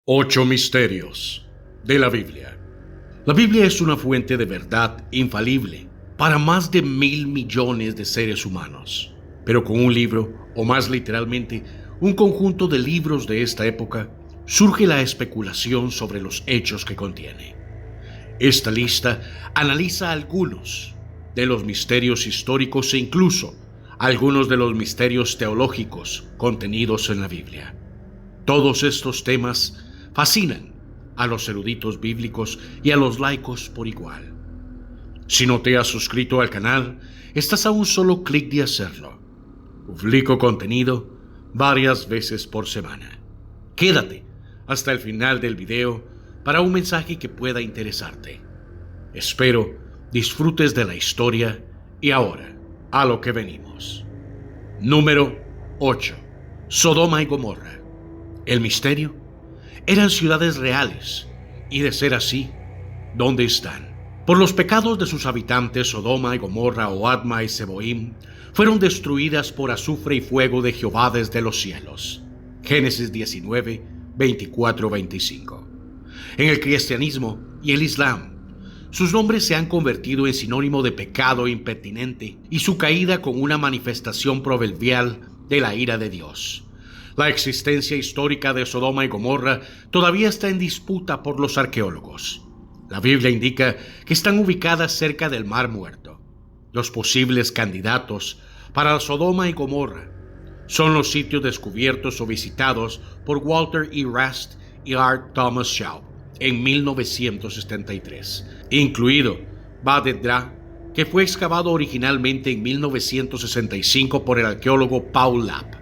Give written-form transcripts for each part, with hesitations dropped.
Ocho misterios de la Biblia. La Biblia es una fuente de verdad infalible para más de 1.000 millones de seres humanos. Pero con un libro, o más literalmente, un conjunto de libros de esta época, surge la especulación sobre los hechos que contiene. Esta lista analiza algunos de los misterios históricos e incluso algunos de los misterios teológicos contenidos en la Biblia. Todos estos temas fascinan a los eruditos bíblicos y a los laicos por igual. Si no te has suscrito al canal, estás a un solo clic de hacerlo. Publico contenido varias veces por semana. Quédate hasta el final del video para un mensaje que pueda interesarte. Espero disfrutes de la historia y ahora, a lo que venimos. Número 8. Sodoma y Gomorra. El misterio: eran ciudades reales, y de ser así, ¿dónde están? Por los pecados de sus habitantes, Sodoma y Gomorra o Adma y Zeboim fueron destruidas por azufre y fuego de Jehová desde los cielos. Génesis 19, 24-25. En el cristianismo y el islam, sus nombres se han convertido en sinónimo de pecado impertinente y su caída con una manifestación proverbial de la ira de Dios. La existencia histórica de Sodoma y Gomorra todavía está en disputa por los arqueólogos. La Biblia indica que están ubicadas cerca del Mar Muerto. Los posibles candidatos para Sodoma y Gomorra son los sitios descubiertos o visitados por Walter E. Rast y R. Thomas Shaw en 1973, incluido Bad-edra, que fue excavado originalmente en 1965 por el arqueólogo Paul Lapp.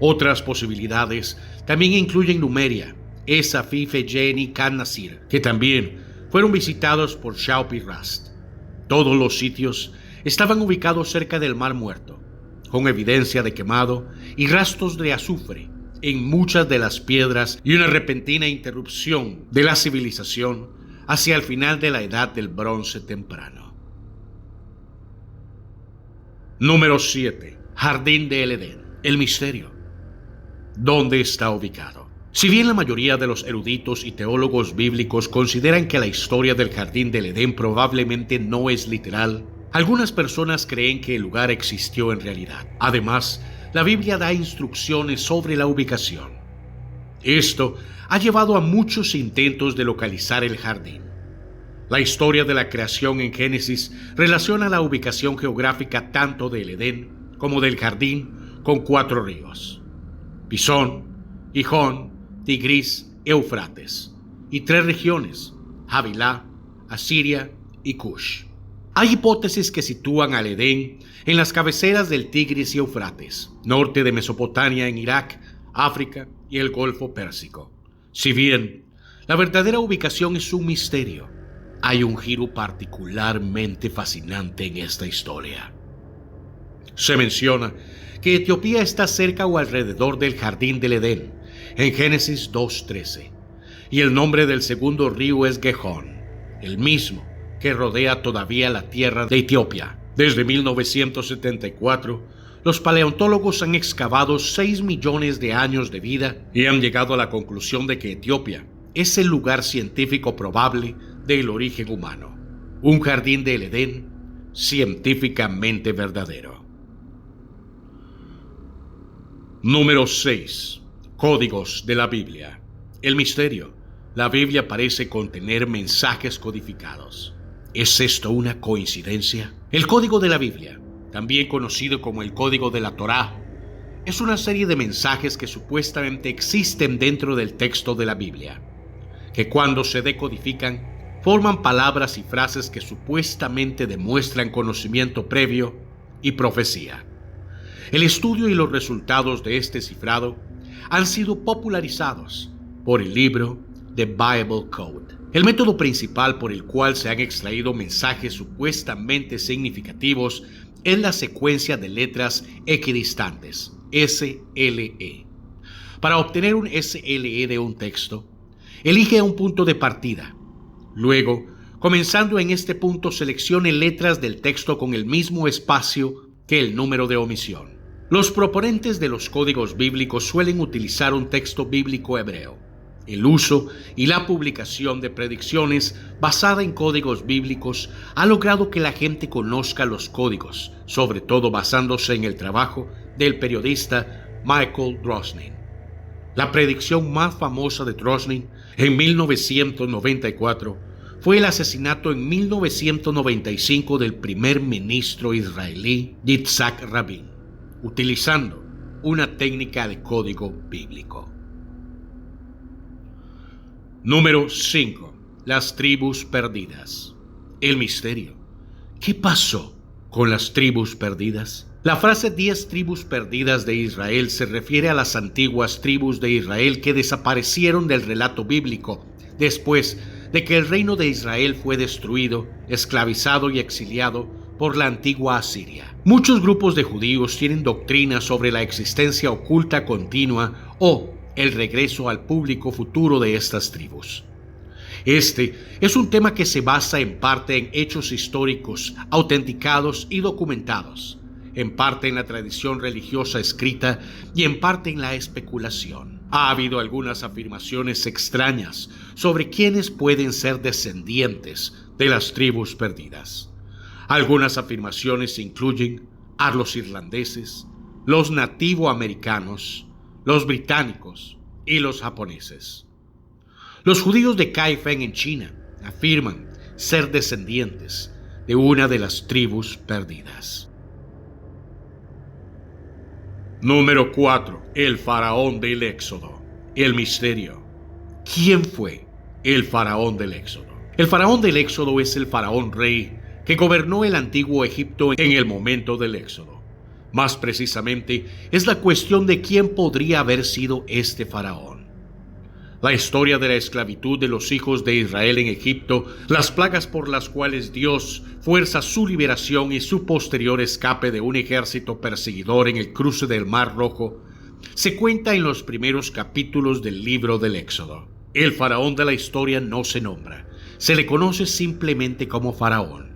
Otras posibilidades también incluyen Numeria, Esafí, Feyen y Can-Nasir, que también fueron visitados por Shaw y Rast. Todos los sitios estaban ubicados cerca del Mar Muerto, con evidencia de quemado y rastros de azufre en muchas de las piedras y una repentina interrupción de la civilización hacia el final de la Edad del Bronce temprano. Número 7. Jardín del Edén. El misterio: ¿dónde está ubicado? Si bien la mayoría de los eruditos y teólogos bíblicos consideran que la historia del Jardín del Edén probablemente no es literal, algunas personas creen que el lugar existió en realidad. Además, la Biblia da instrucciones sobre la ubicación. Esto ha llevado a muchos intentos de localizar el jardín. La historia de la creación en Génesis relaciona la ubicación geográfica tanto del Edén como del jardín con 4 ríos: Pisón, Gihón, Tigris, Éufrates, y 3 regiones: Havilá, Asiria y Cush. Hay hipótesis que sitúan al Edén en las cabeceras del Tigris y Éufrates, norte de Mesopotamia en Irak, África y el Golfo Pérsico. Si bien la verdadera ubicación es un misterio, hay un giro particularmente fascinante en esta historia. Se menciona que Etiopía está cerca o alrededor del Jardín del Edén, en Génesis 2:13, y el nombre del segundo río es Gihón, el mismo que rodea todavía la tierra de Etiopía. Desde 1974, los paleontólogos han excavado 6 millones de años de vida y han llegado a la conclusión de que Etiopía es el lugar científico probable del origen humano. Un jardín del Edén científicamente verdadero. Número 6. Códigos de la Biblia. El misterio: la Biblia parece contener mensajes codificados. ¿Es esto una coincidencia? El Código de la Biblia, también conocido como el Código de la Torá, es una serie de mensajes que supuestamente existen dentro del texto de la Biblia, que cuando se decodifican forman palabras y frases que supuestamente demuestran conocimiento previo y profecía. El estudio y los resultados de este cifrado han sido popularizados por el libro The Bible Code, el método principal por el cual se han extraído mensajes supuestamente significativos es la secuencia de letras equidistantes, SLE. Para obtener un SLE de un texto, elige un punto de partida. Luego, comenzando en este punto, seleccione letras del texto con el mismo espacio que el número de omisión. Los proponentes de los códigos bíblicos suelen utilizar un texto bíblico hebreo, El uso y la publicación de predicciones basada en códigos bíblicos ha logrado que la gente conozca los códigos, sobre todo basándose en el trabajo del periodista Michael Drosnin. La predicción más famosa de Drosnin en 1994 fue el asesinato en 1995 del primer ministro israelí Yitzhak Rabin, utilizando una técnica de código bíblico. Número 5. Las tribus perdidas. El misterio. ¿Qué pasó con las tribus perdidas? La frase 10 tribus perdidas de Israel se refiere a las antiguas tribus de Israel que desaparecieron del relato bíblico después de que el reino de Israel fue destruido, esclavizado y exiliado por la antigua Asiria. Muchos grupos de judíos tienen doctrinas sobre la existencia oculta continua o el regreso al público futuro de estas tribus. Este es un tema que se basa en parte en hechos históricos autenticados y documentados, en parte en la tradición religiosa escrita y en parte en la especulación. Ha habido algunas afirmaciones extrañas sobre quiénes pueden ser descendientes de las tribus perdidas. Algunas afirmaciones incluyen a los irlandeses, los nativoamericanos, los británicos y los japoneses. Los judíos de Kaifeng en China afirman ser descendientes de una de las tribus perdidas. Número 4. El faraón del Éxodo. El misterio. ¿Quién fue el faraón del Éxodo? El faraón del Éxodo es el faraón rey que gobernó el antiguo Egipto en el momento del Éxodo. Más precisamente, es la cuestión de quién podría haber sido este faraón. La historia de la esclavitud de los hijos de Israel en Egipto, las plagas por las cuales Dios fuerza su liberación y su posterior escape de un ejército perseguidor en el cruce del Mar Rojo, se cuenta en los primeros capítulos del libro del Éxodo. El faraón de la historia no se nombra, se le conoce simplemente como faraón.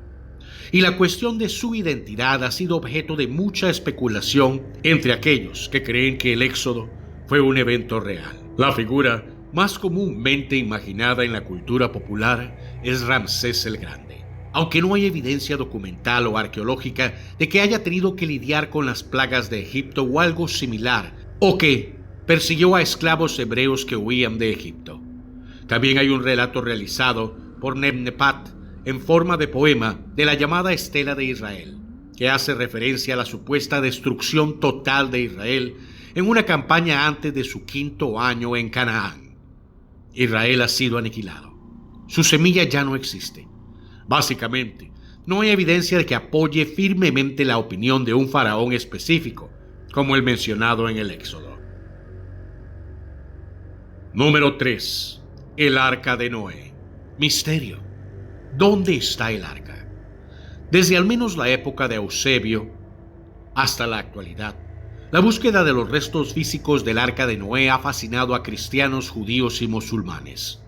Y la cuestión de su identidad ha sido objeto de mucha especulación entre aquellos que creen que el Éxodo fue un evento real. La figura más comúnmente imaginada en la cultura popular es Ramsés el Grande, aunque no hay evidencia documental o arqueológica de que haya tenido que lidiar con las plagas de Egipto o algo similar, o que persiguió a esclavos hebreos que huían de Egipto. También hay un relato realizado por Nebnepat en forma de poema de la llamada Estela de Israel, que hace referencia a la supuesta destrucción total de Israel en una campaña antes de su 5º año en Canaán. Israel ha sido aniquilado. Su semilla ya no existe. Básicamente, no hay evidencia de que apoye firmemente la opinión de un faraón específico, como el mencionado en el Éxodo. Número 3. El Arca de Noé. Misterio. ¿Dónde está el arca? Desde al menos la época de Eusebio hasta la actualidad, la búsqueda de los restos físicos del Arca de Noé ha fascinado a cristianos, judíos y musulmanes.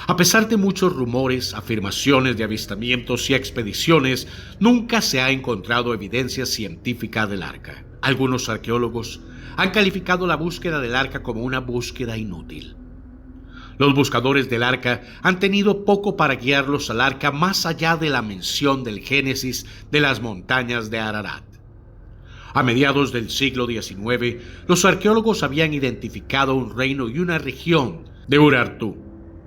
A pesar de muchos rumores, afirmaciones de avistamientos y expediciones, nunca se ha encontrado evidencia científica del Arca. Algunos arqueólogos han calificado la búsqueda del Arca como una búsqueda inútil. Los buscadores del Arca han tenido poco para guiarlos al Arca más allá de la mención del Génesis de las montañas de Ararat. A mediados del siglo XIX, los arqueólogos habían identificado un reino y una región de Urartu,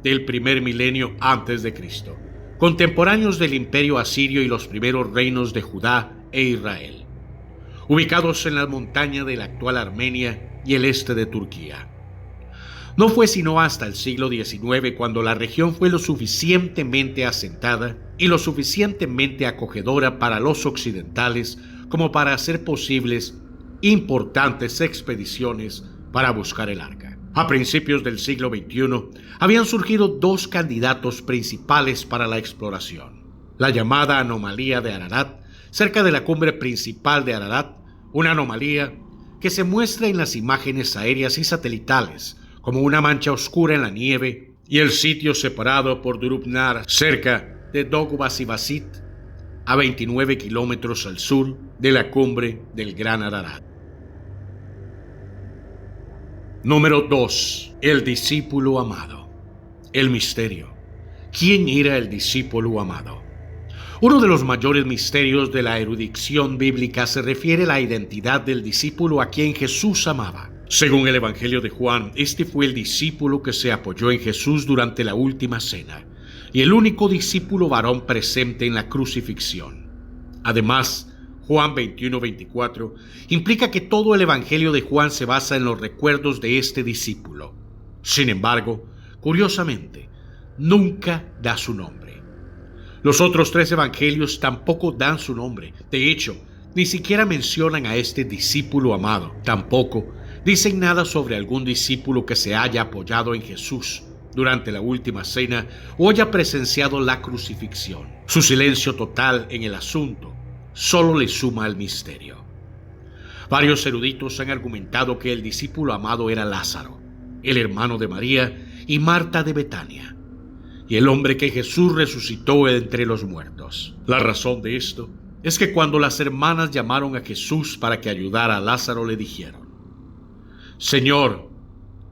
del primer milenio antes de Cristo, contemporáneos del imperio asirio y los primeros reinos de Judá e Israel, ubicados en la montaña de la actual Armenia y el este de Turquía. No fue sino hasta el siglo XIX cuando la región fue lo suficientemente asentada y lo suficientemente acogedora para los occidentales como para hacer posibles importantes expediciones para buscar el arca. A principios del siglo XXI habían surgido dos candidatos principales para la exploración: la llamada anomalía de Ararat, cerca de la cumbre principal de Ararat, una anomalía que se muestra en las imágenes aéreas y satelitales como una mancha oscura en la nieve, y el sitio separado por Durupnar, cerca de Dogubasibasit, a 29 kilómetros al sur de la cumbre del Gran Ararat. Número 2. El discípulo amado. El misterio. ¿Quién era el discípulo amado? Uno de los mayores misterios de la erudición bíblica se refiere a la identidad del discípulo a quien Jesús amaba. Según el Evangelio de Juan, este fue el discípulo que se apoyó en Jesús durante la última cena y el único discípulo varón presente en la crucifixión. Además, Juan 21:24 implica que todo el Evangelio de Juan se basa en los recuerdos de este discípulo. Sin embargo, curiosamente, nunca da su nombre. Los otros 3 evangelios tampoco dan su nombre. De hecho, ni siquiera mencionan a este discípulo amado. Tampoco dicen nada sobre algún discípulo que se haya apoyado en Jesús durante la última cena o haya presenciado la crucifixión. Su silencio total en el asunto solo le suma al misterio. Varios eruditos han argumentado que el discípulo amado era Lázaro, el hermano de María y Marta de Betania, y el hombre que Jesús resucitó entre los muertos. La razón de esto es que cuando las hermanas llamaron a Jesús para que ayudara a Lázaro, le dijeron: Señor,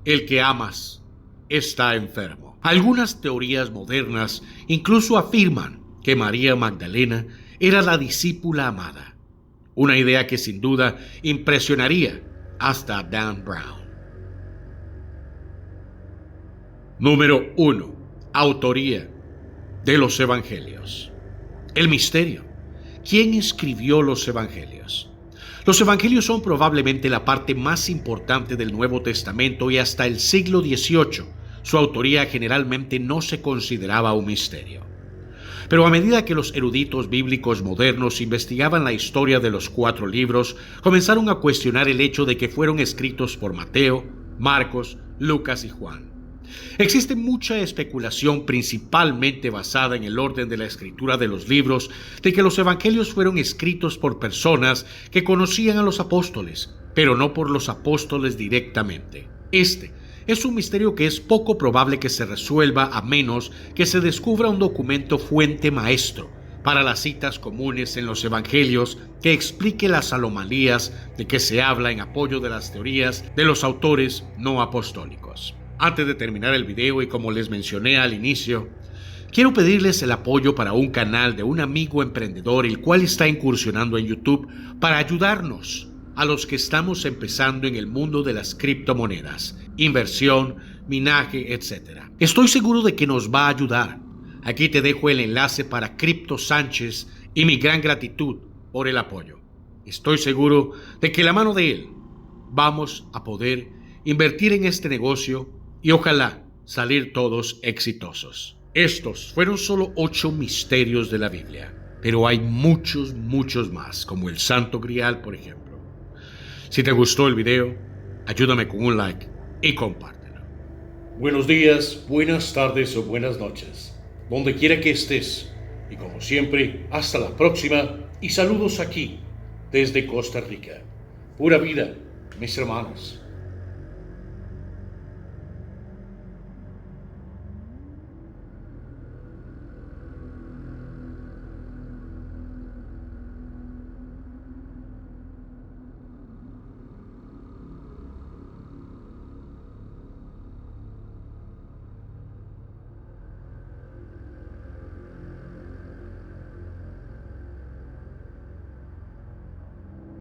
el que amas está enfermo. Algunas teorías modernas incluso afirman que María Magdalena era la discípula amada, una idea que sin duda impresionaría hasta a Dan Brown. Número 1. Autoría de los Evangelios. El misterio. ¿Quién escribió los Evangelios? Los Evangelios son probablemente la parte más importante del Nuevo Testamento y hasta el siglo XVIII su autoría generalmente no se consideraba un misterio. Pero a medida que los eruditos bíblicos modernos investigaban la historia de los 4 libros, comenzaron a cuestionar el hecho de que fueron escritos por Mateo, Marcos, Lucas y Juan. Existe mucha especulación, principalmente basada en el orden de la escritura de los libros, de que los evangelios fueron escritos por personas que conocían a los apóstoles, pero no por los apóstoles directamente. Este es un misterio que es poco probable que se resuelva a menos que se descubra un documento fuente maestro para las citas comunes en los evangelios que explique las anomalías de que se habla en apoyo de las teorías de los autores no apostólicos. Antes de terminar el video, y como les mencioné al inicio, quiero pedirles el apoyo para un canal de un amigo emprendedor el cual está incursionando en YouTube para ayudarnos a los que estamos empezando en el mundo de las criptomonedas, inversión, minaje, etc. Estoy seguro de que nos va a ayudar. Aquí te dejo el enlace para Crypto Sánchez y mi gran gratitud por el apoyo. Estoy seguro de que de la mano de él vamos a poder invertir en este negocio y ojalá salir todos exitosos. Estos fueron solo 8 misterios de la Biblia, pero hay muchos más, como el Santo Grial, por ejemplo. Si te gustó el video, ayúdame con un like y compártelo. Buenos días, buenas tardes o buenas noches, donde quiera que estés. Y como siempre, hasta la próxima y saludos aquí, desde Costa Rica. Pura vida, mis hermanos.